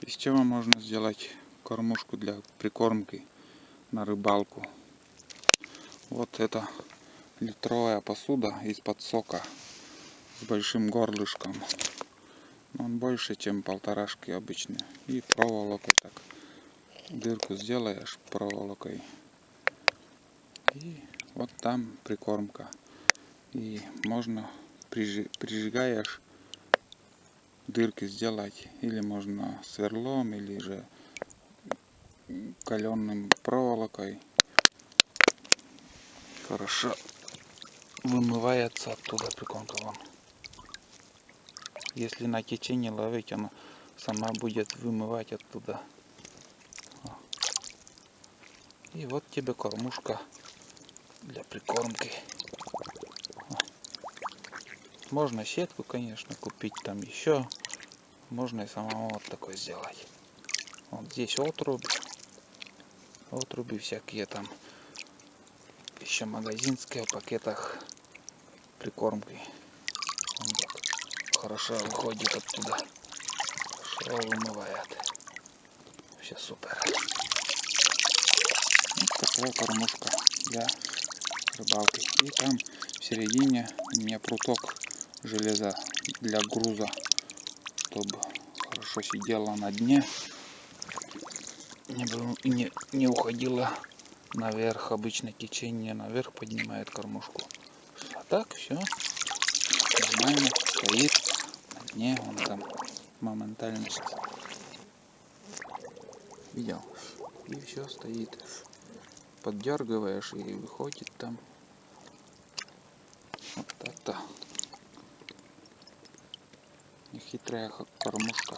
Из чего можно сделать кормушку для прикормки на рыбалку? Вот это литровая посуда из-под сока с большим горлышком. Он больше, чем полторашки обычно. И проволокой так дырку сделаешь проволокой. И вот там прикормка. И можно прижигаешь, дырки сделать, или можно сверлом, или же каленым проволокой. Хорошо вымывается оттуда прикормка. Вон. Если на течение ловить, она сама будет вымывать оттуда. И вот тебе кормушка для прикормки. Можно сетку, конечно, купить там еще. Можно и самому вот такой сделать. Вот здесь отруби всякие там. Еще магазинские в пакетах прикормки. Он так хорошо выходит оттуда. Хорошо вымывает. Вообще супер. Вот такая кормушка для рыбалки. И там в середине у меня пруток железа для груза, чтобы хорошо сидела на дне, не уходила наверх. Обычно течение наверх поднимает кормушку. А так все нормально стоит на дне. Он там моментально сейчас видел. И все стоит. Поддергиваешь и выходит там. Вот так-то. Нехитрая кормушка.